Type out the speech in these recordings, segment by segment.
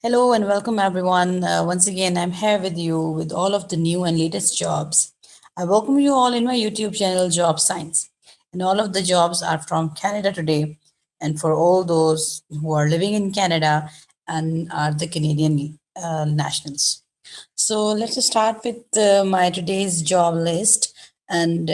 Hello and welcome everyone. Once again, I'm here with you with all of the new and latest jobs. I welcome you all in my YouTube channel, Job Science. And all of the jobs are from Canada today. And for all those who are living in Canada and are the Canadian nationals. So let's start with my today's job list. And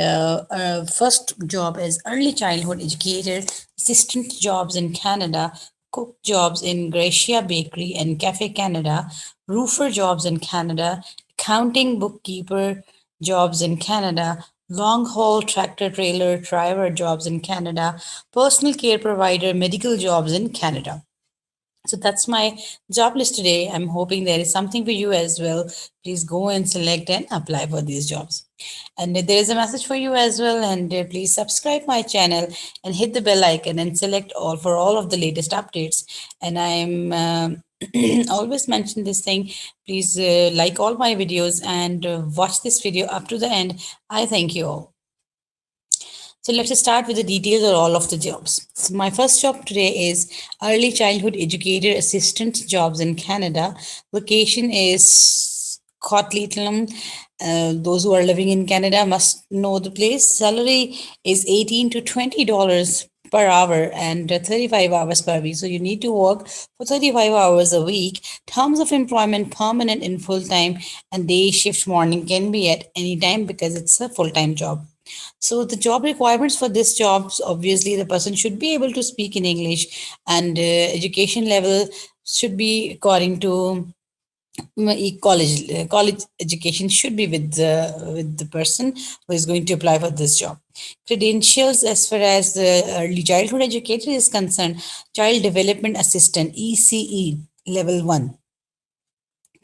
first job is early childhood educator, assistant jobs in Canada, cook jobs in Gratia Bakery and Cafe Canada, roofer jobs in Canada, accounting bookkeeper jobs in Canada, long haul tractor trailer driver jobs in Canada, personal care provider medical jobs in Canada. So that's my job list today. I'm hoping there is something for you as well. Please go and select and apply for these jobs. And there is a message for you as well. And please subscribe my channel and hit the bell icon and select all for all of the latest updates. And I'm always mention this thing. Please like all my videos and watch this video up to the end. I thank you all. So let's start with the details of all of the jobs. So my first job today is early childhood educator assistant jobs in Canada. Location is Cotleyton. Those who are living in Canada must know the place. Salary is $18 to $20 per hour and 35 hours per week. So you need to work for 35 hours a week. Terms of employment permanent in full time and day shift morning can be at any time because it's a full time job. So the job requirements for this jobs, obviously the person should be able to speak in English and education level should be according to college education should be with the person who is going to apply for this job. Credentials as far as the early childhood educator is concerned, child development assistant ECE level 1,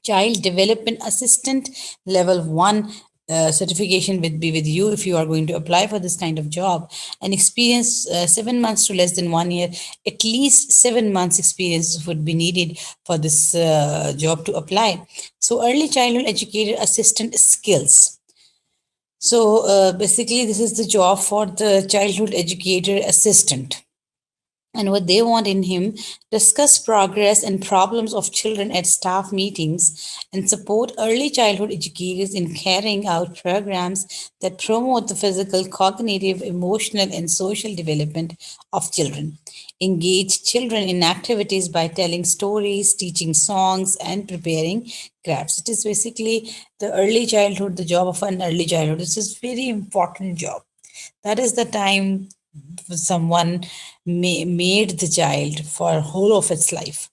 child development assistant level 1 certification would be with you if you are going to apply for this kind of job, and experience 7 months to less than 1 year, at least 7 months experience would be needed for this job to apply. So early childhood educator assistant skills. So basically this is the job for the childhood educator assistant, and what they want in him: discuss progress and problems of children at staff meetings and support early childhood educators in carrying out programs that promote the physical, cognitive, emotional, and social development of children. Engage children in activities by telling stories, teaching songs, and preparing crafts. It is basically the early childhood, the job of an early childhood. This is very important job. That is the time someone made the child for whole of its life.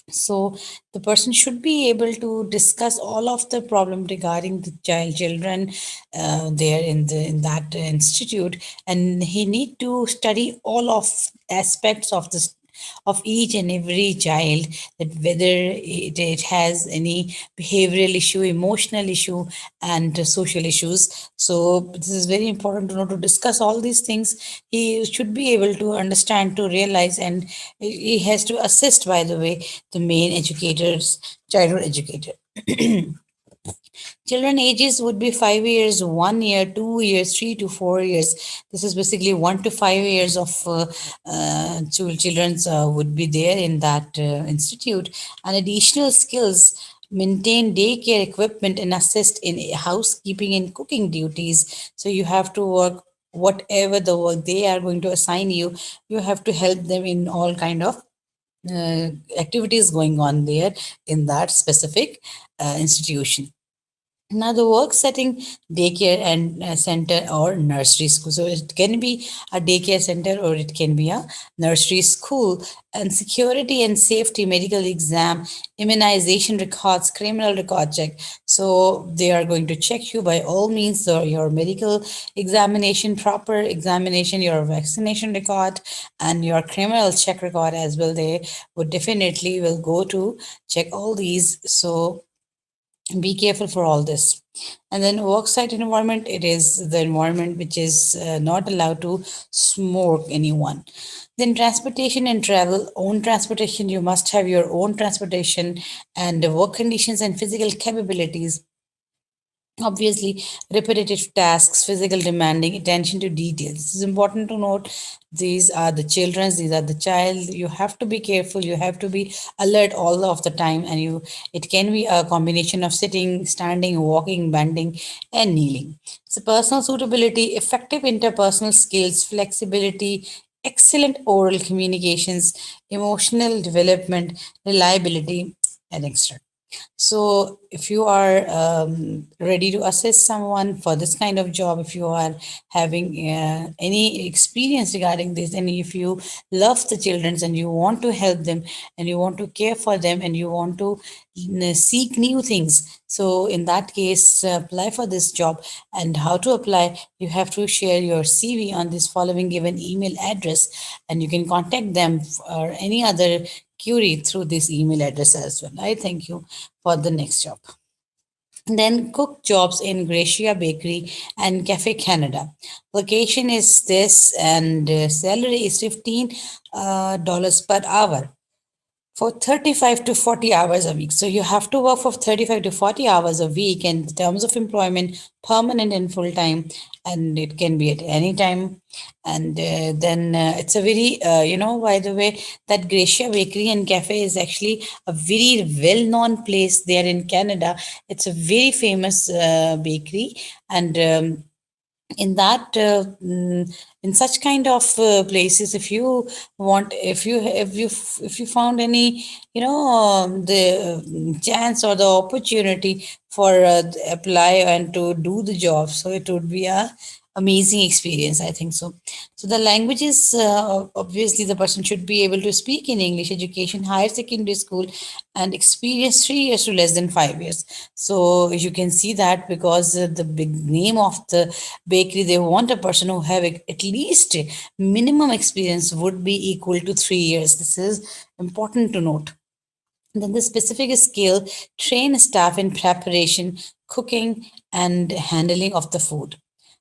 So the person should be able to discuss all of the problem regarding the children there in that institute, and he need to study all of aspects of this of each and every child, that whether it has any behavioral issue, emotional issue, and social issues. So this is very important to know, to discuss all these things. He should be able to understand, to realize, and he has to assist, by the way, the main educators, childhood educator. Children ages would be 5 years, 1 year, 2 years, 3 to 4 years. This is basically 1 to 5 years of children would be there in that institute. And additional skills: maintain daycare equipment and assist in housekeeping and cooking duties. So you have to work whatever the work they are going to assign you. You have to help them in all kind of activities going on there in that specific institution. Now, the work setting: daycare and center or nursery school. So it can be a daycare center or it can be a nursery school. And security and safety: medical exam, immunization records, criminal record check. So they are going to check you by all means, so your medical examination, proper examination, your vaccination record, and your criminal check record as well. They would definitely will go to check all these. So be careful for all this. And then worksite environment: it is the environment which is not allowed to smoke anyone. Then transportation and travel: own transportation, you must have your own transportation, and the work conditions and physical capabilities. Obviously, repetitive tasks, physical demanding, attention to details. This is important to note. These are the children, these are the child. You have to be careful, you have to be alert all of the time, and it can be a combination of sitting, standing, walking, bending, and kneeling. So personal suitability, effective interpersonal skills, flexibility, excellent oral communications, emotional development, reliability, and extra. So, if you are ready to assist someone for this kind of job, if you are having any experience regarding this, and if you love the children and you want to help them and you want to care for them and you want to seek new things, so in that case, apply for this job. And how to apply? You have to share your CV on this following given email address, and you can contact them or any other query through this email address as well. I thank you for the next job. Then cook jobs in Gratia Bakery and Cafe Canada. Location is this, and salary is $15 per hour for 35 to 40 hours a week. So you have to work for 35 to 40 hours a week in terms of employment, permanent and full time, and it can be at any time. And then it's a very, by the way, that Gracia Bakery and Cafe is actually a very well known place there in Canada. It's a very famous bakery, and in that in such kind of places, if you want, if you found any the chance or the opportunity for apply and to do the job, so it would be a amazing experience, I think so. So the languages, obviously the person should be able to speak in English, education, higher secondary school, and experience 3 years to less than 5 years. So you can see that because the big name of the bakery, they want a person who have at least minimum experience would be equal to 3 years. This is important to note. Then the specific skill, train staff in preparation, cooking, and handling of the food.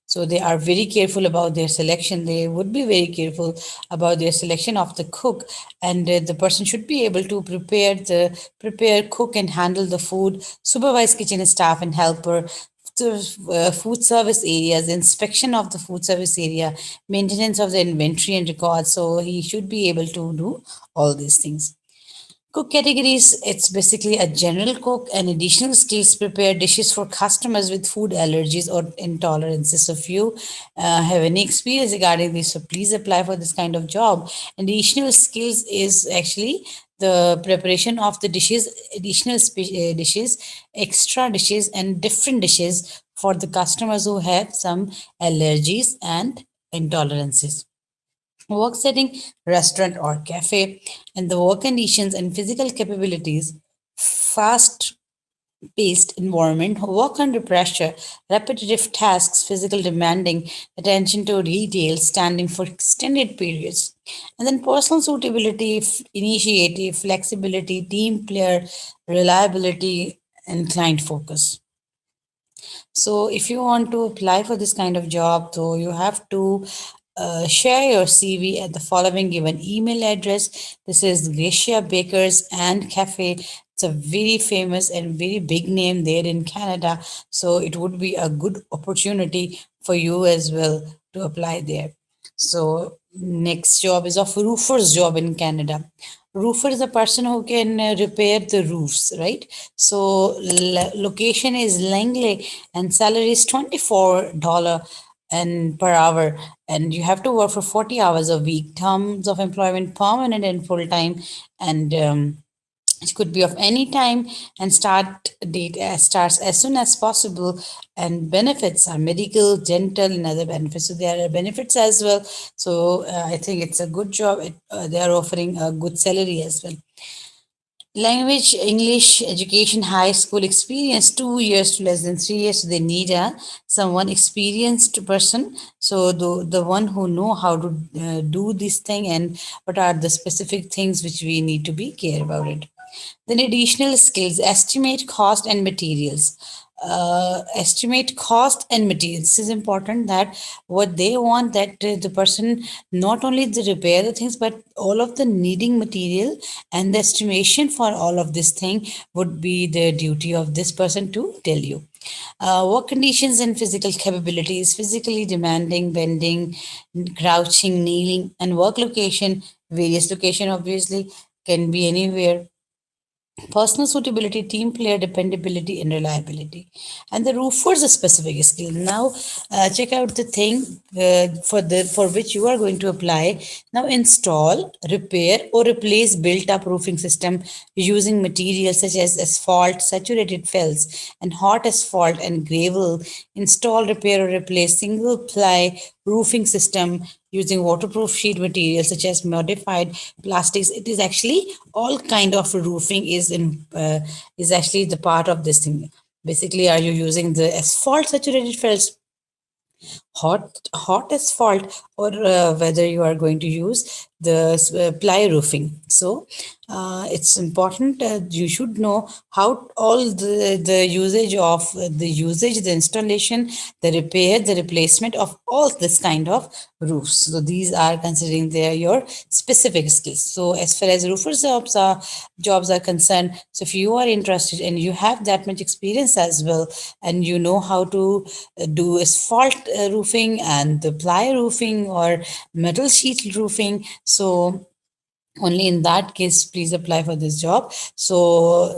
So they are very careful about their selection. They would be very careful about their selection of the cook, and the person should be able to prepare, cook, and handle the food, supervise kitchen staff and helper, to food service areas, inspection of the food service area, maintenance of the inventory and records. So he should be able to do all these things. Cook categories, it's basically a general cook and additional skills prepare dishes for customers with food allergies or intolerances. So if you have any experience regarding this, so please apply for this kind of job. And additional skills is actually the preparation of the dishes, additional dishes, extra dishes, and different dishes for the customers who have some allergies and intolerances. Work setting, restaurant or cafe, and the work conditions and physical capabilities, fast paced environment, work under pressure, repetitive tasks, physical demanding, attention to detail, standing for extended periods. And then personal suitability, initiative, flexibility, team player, reliability, and client focus. So if you want to apply for this kind of job, though, you have to share your CV at the following given email address. This is Gracia Bakers and Cafe. It's a very famous and very big name there in Canada. So it would be a good opportunity for you as well to apply there. So next job is of roofer's job in Canada. Roofer is a person who can repair the roofs, right? So location is Langley, and salary is $24 and per hour, and you have to work for 40 hours a week. Terms of employment, permanent and full time, and it could be of any time, and start date starts as soon as possible. And benefits are medical, dental, and other benefits. So there are benefits as well. So I think it's a good job. They are offering a good salary as well. Language, English, education, high school experience, 2 years to less than 3 years. So they need a someone experienced person. So the one who know how to do this thing, and what are the specific things which we need to be care about it. Then additional skills, estimate cost and materials. estimate cost and material. This is important, that what they want, that the person not only the repair the things, but all of the needing material and the estimation for all of this thing would be the duty of this person to tell you. Work conditions and physical capabilities: physically demanding, bending, crouching, kneeling, and work location, various location obviously, can be anywhere. Personal suitability, team player dependability, and reliability. And the roofer's a specific skill. Now, check out the thing for which you are going to apply. Now, install, repair, or replace built-up roofing system using materials such as asphalt, saturated felts, and hot asphalt and gravel. Install, repair, or replace single-ply roofing system using waterproof sheet materials such as modified plastics. It is actually all kind of roofing is actually the part of this thing. Basically, are you using the asphalt saturated felts, hot asphalt, or whether you are going to use the ply roofing. So it's important, you should know how all the usage of the usage, the installation, the repair, the replacement of all this kind of roofs. So these are considering they are your specific skills. So as far as roofers jobs are concerned, so if you are interested and you have that much experience as well, and you know how to do asphalt roofing and the ply roofing or metal sheet roofing, so only in that case please apply for this job. So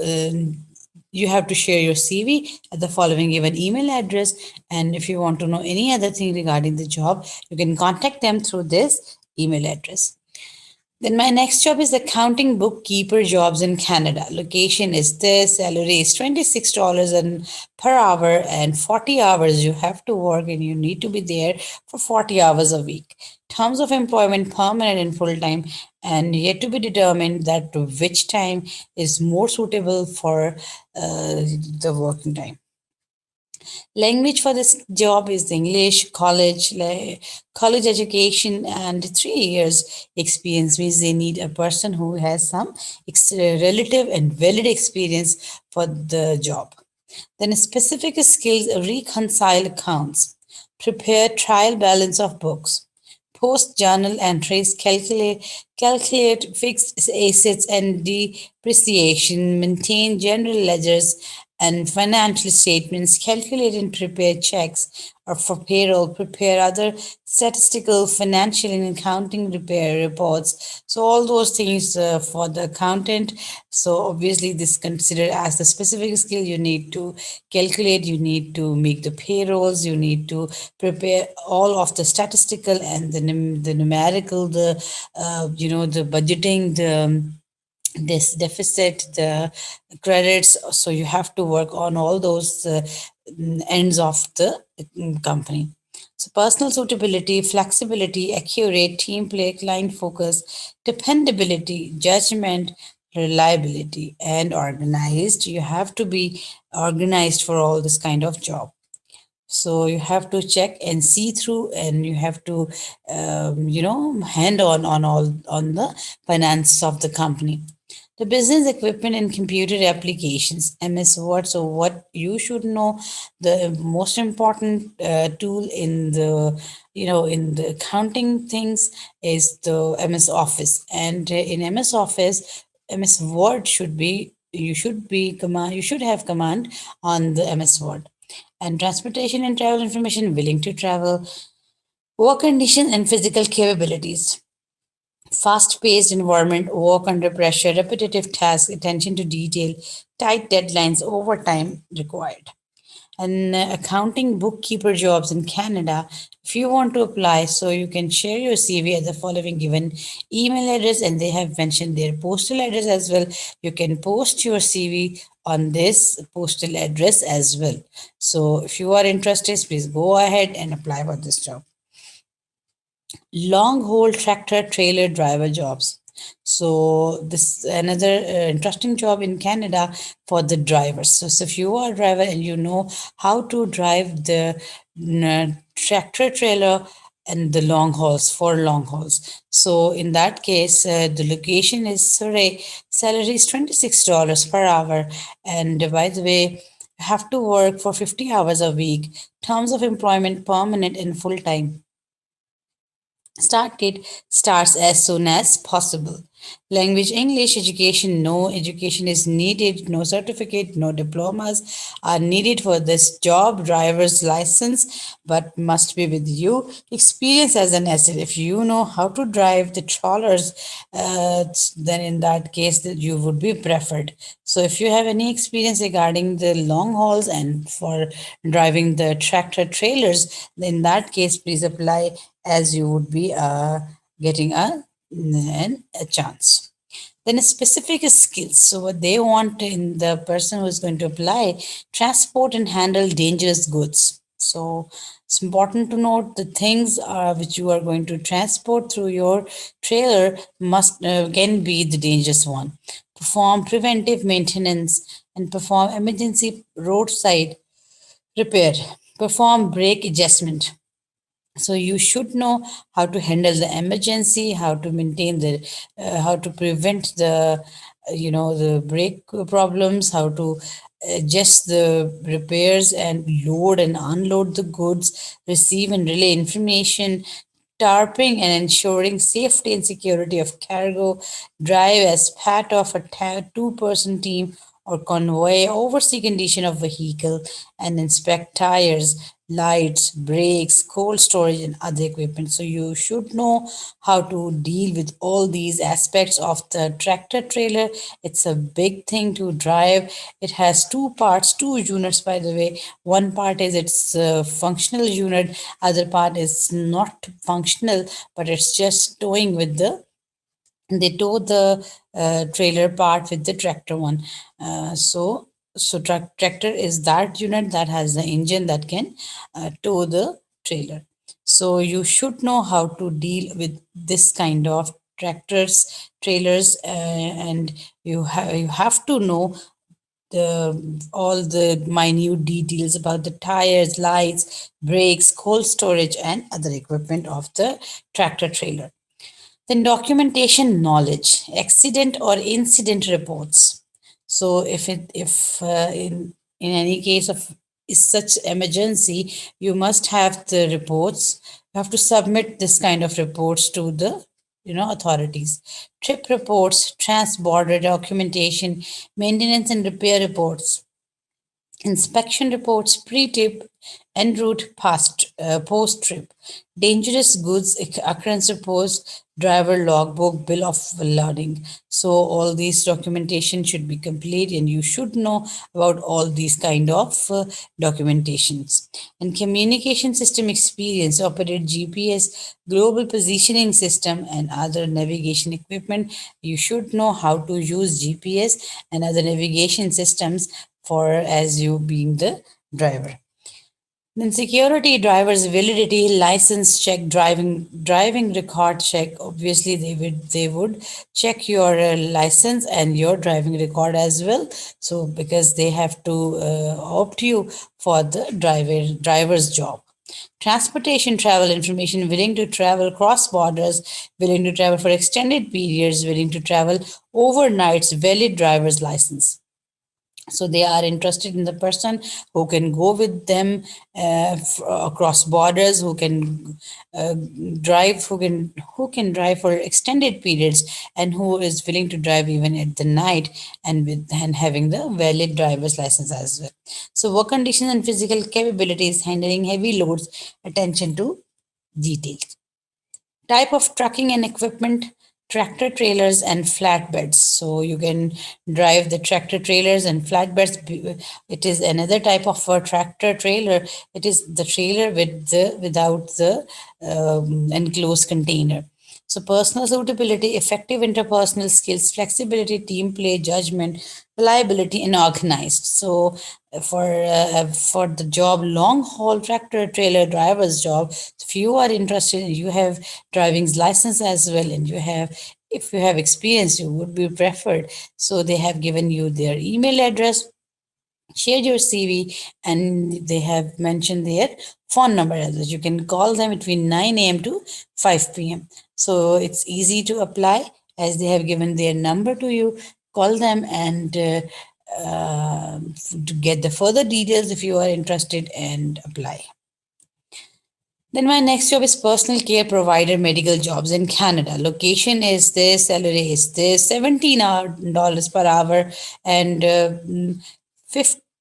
you have to share your CV at the following given email address, and if you want to know any other thing regarding the job, you can contact them through this email address. Then my next job is accounting bookkeeper jobs in Canada. Location is this. Salary is $26 per hour, and 40 hours you have to work, and you need to be there for 40 hours a week. Terms of employment: permanent and full time, and yet to be determined that which time is more suitable for the working time. Language for this job is English. College education and 3 years experience means they need a person who has some relative and valid experience for the job. Then specific skills: reconcile accounts, prepare trial balance of books, post journal entries, calculate fixed assets and depreciation, maintain general ledgers and financial statements, calculate and prepare checks or for payroll, prepare other statistical, financial, and accounting repair reports. So all those things for the accountant. So obviously this considered as the specific skill. You need to calculate, you need to make the payrolls, you need to prepare all of the statistical and the numerical, the the budgeting, the this deficit, the credits. So you have to work on all those ends of the company. So personal suitability, flexibility, accurate, team play, client focus, dependability, judgment, reliability, and organized. You have to be organized for all this kind of job. So you have to check and see through, and you have to hand on all on the finances of the company. The business equipment and computer applications, MS Word. So what you should know, the most important tool in the in the accounting things is the MS Office. And in MS Office, MS Word should be, you should have command on the MS Word. And transportation and travel information: willing to travel, work conditions and physical capabilities, fast paced environment, work under pressure, repetitive tasks, attention to detail, tight deadlines, overtime required. And accounting bookkeeper jobs in Canada. If you want to apply, so you can share your CV at the following given email address, and they have mentioned their postal address as well. You can post your CV on this postal address as well. So if you are interested, please go ahead and apply for this job. Long haul tractor trailer driver jobs. So this another interesting job in Canada for the drivers. So if you are a driver and you know how to drive the tractor trailer and the long hauls, for long hauls, so in that case the location is Surrey. Salary is $26 per hour, and by the way, You have to work for 50 hours a week. Terms of employment permanent and full time. Start date starts as soon as possible. Language English education, no education is needed, no certificate, no diplomas are needed for this job. Driver's license, but must be with you. Experience as an asset. If you know how to drive the trawlers, then in that case, that you would be preferred. So if you have any experience regarding the long hauls and for driving the tractor trailers, then in that case, please apply as you would be getting a chance. Then specific skills. So what they want in the person who is going to apply, transport and handle dangerous goods. So it's important to note the things which you are going to transport through your trailer must can be the dangerous one. Perform preventive maintenance and perform emergency roadside repair. Perform brake adjustment. So you should know how to handle the emergency, how to maintain the how to prevent the the brake problems, how to adjust the repairs and load and unload the goods, receive and relay information, tarping and ensuring safety and security of cargo, drive as part of a two-person team or convoy, oversee condition of vehicle, and inspect tires, lights, brakes, cold storage, and other equipment. So you should know how to deal with all these aspects of the tractor trailer. It's a big thing to drive. It has two parts, two units, by the way. One part is its functional unit, other part is not functional, but it's just towing with the they tow the trailer part with the tractor one. Tractor is that unit that has the engine that can tow the trailer. So you should know how to deal with this kind of tractors, trailers, and you have to know the all the minute details about the tires, lights, brakes, cold storage, and other equipment of the tractor trailer. Then documentation knowledge, accident or incident reports. So if in any case of such emergency, you must have the reports. You have to submit this kind of reports to the authorities. Trip reports, trans-border documentation, maintenance and repair reports, inspection reports pre-trip en route past post-trip, dangerous goods occurrence reports, driver logbook, bill of lading. So all these documentation should be complete, and you should know about all these kind of documentations. And communication system experience, operate GPS, global positioning system, and other navigation equipment. You should know how to use GPS and other navigation systems for as you being the driver. Then security, driver's validity, license check, driving record check. Obviously, they would check your license and your driving record as well. So because they have to opt you for the driver's job. Transportation travel information, willing to travel cross borders, willing to travel for extended periods, willing to travel overnights, valid driver's license. So they are interested in the person who can go with them across borders, who can uh, drive, who can drive for extended periods, and who is willing to drive even at the night, and having the valid driver's license as well. So work conditions and physical capabilities, handling heavy loads, attention to details. Type of trucking and equipment, tractor trailers and flatbeds. So you can drive the tractor trailers and flatbeds. It is another type of a tractor trailer. It is the trailer without the enclosed container. So personal suitability, effective interpersonal skills, flexibility, team play, judgment, reliability, and organized. So for the job, long haul tractor trailer driver's job, if you are interested, you have driving's license as well, and if you have experience, you would be preferred. So they have given you their email address, share your CV, and they have mentioned their phone number as well. You can call them between 9 a.m. to 5 p.m. So it's easy to apply as they have given their number to you. Call them and to get the further details if you are interested and apply. Then my next job is personal care provider medical jobs in Canada. Location is this, salary is this, $17 per hour, and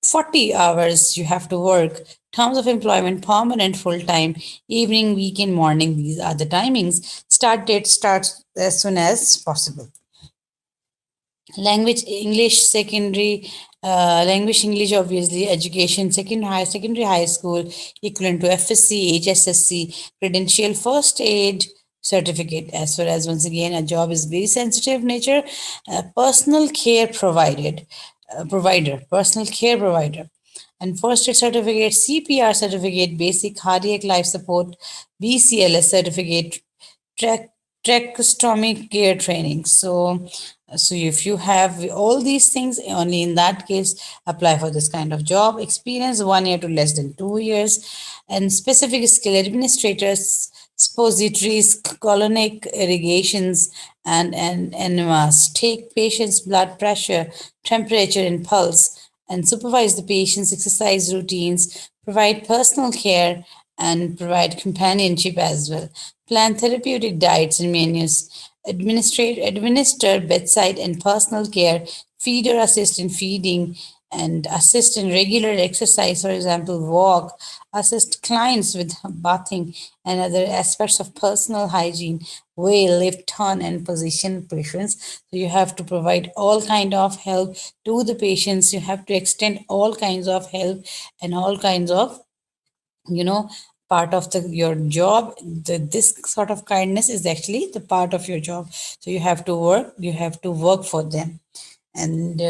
40 hours you have to work. Terms of employment, permanent, full time, evening, weekend, morning. These are the timings. Start date starts as soon as possible. Language English secondary, language English obviously, education secondary high school equivalent to FSC, HSSC, credential first aid certificate. As far as, once again, a job is very sensitive nature. Personal care personal care provider, and first aid certificate, CPR certificate, basic cardiac life support, BCLS certificate, track tracheostomy care training. So if you have all these things, only in that case apply for this kind of job. Experience 1 year to less than 2 years, and specific skill: administrators, suppositories, colonic irrigations, and enemas. Take patients' blood pressure, temperature, and pulse, and supervise the patient's exercise routines, provide personal care, and provide companionship as well. Plan therapeutic diets and menus. Administer bedside and personal care, feed or assist in feeding, and assist in regular exercise, for example, walk, assist clients with bathing and other aspects of personal hygiene, weigh, lift, turn, and position preference. So you have to provide all kind of help to the patients. You have to extend all kinds of help and all kinds of, you know part of your job. This sort of kindness is actually the part of your job, so you have to work for them. And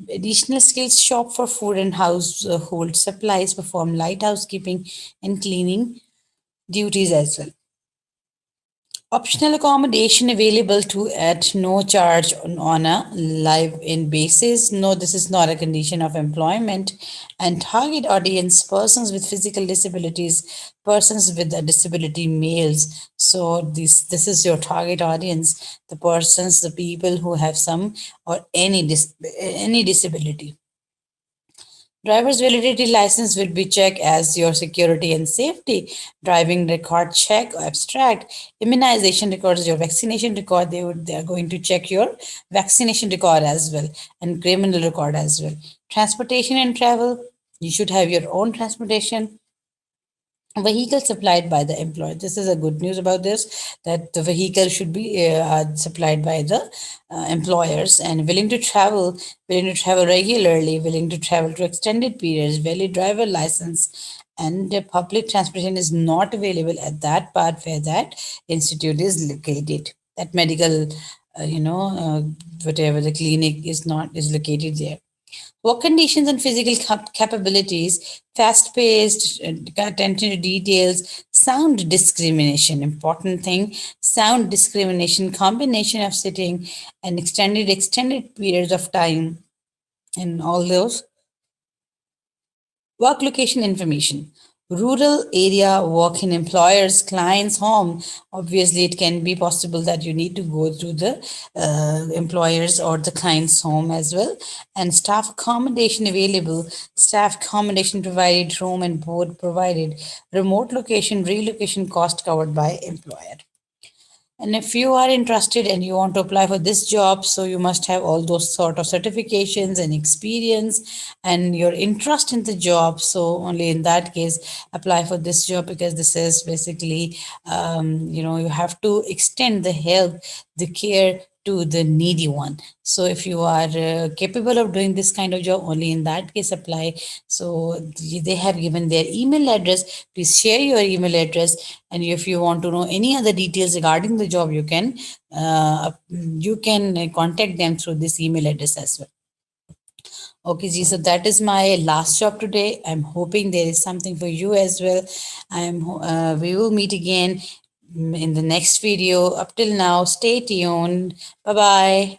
additional skills: shop for food and household supplies, perform light housekeeping and cleaning duties as well. Optional accommodation available to at no charge on a live-in basis. No, this is not a condition of employment. And target audience: persons with physical disabilities, persons with a disability, males. So this is your target audience: the persons, the people who have some or any disability. Driver's validity license will be checked as your security and safety. Driving record check, abstract. Immunization records, your vaccination record. They are going to check your vaccination record as well, and criminal record as well. Transportation and travel. You should have your own transportation. Vehicle supplied by the employer. This is a good news about this, that the vehicle should be supplied by the employers. And willing to travel regularly, willing to travel to extended periods, valid driver license. And public transportation is not available at that part where that institute is located, that medical whatever the clinic is located there. Work conditions and physical capabilities: fast paced, attention to details, sound discrimination. Important thing: sound discrimination, combination of sitting and extended periods of time, and all those. Work location information: rural area, work in employer's client's home. Obviously, it can be possible that you need to go to the employer's or the client's home as well. And staff accommodation available: staff accommodation provided, room and board provided, remote location, relocation cost covered by employer. And if you are interested and you want to apply for this job, so you must have all those sort of certifications and experience and your interest in the job. So only in that case, apply for this job, because this is basically, you have to extend the help, the care to the needy one. So if you are capable of doing this kind of job, only in that case apply. So they have given their email address. Please share your email address, and if you want to know any other details regarding the job, you can contact them through this email address as well. Okay, Ji, so that is my last job today. I'm hoping there is something for you as well. We will meet again in the next video. Up till now, stay tuned. Bye bye.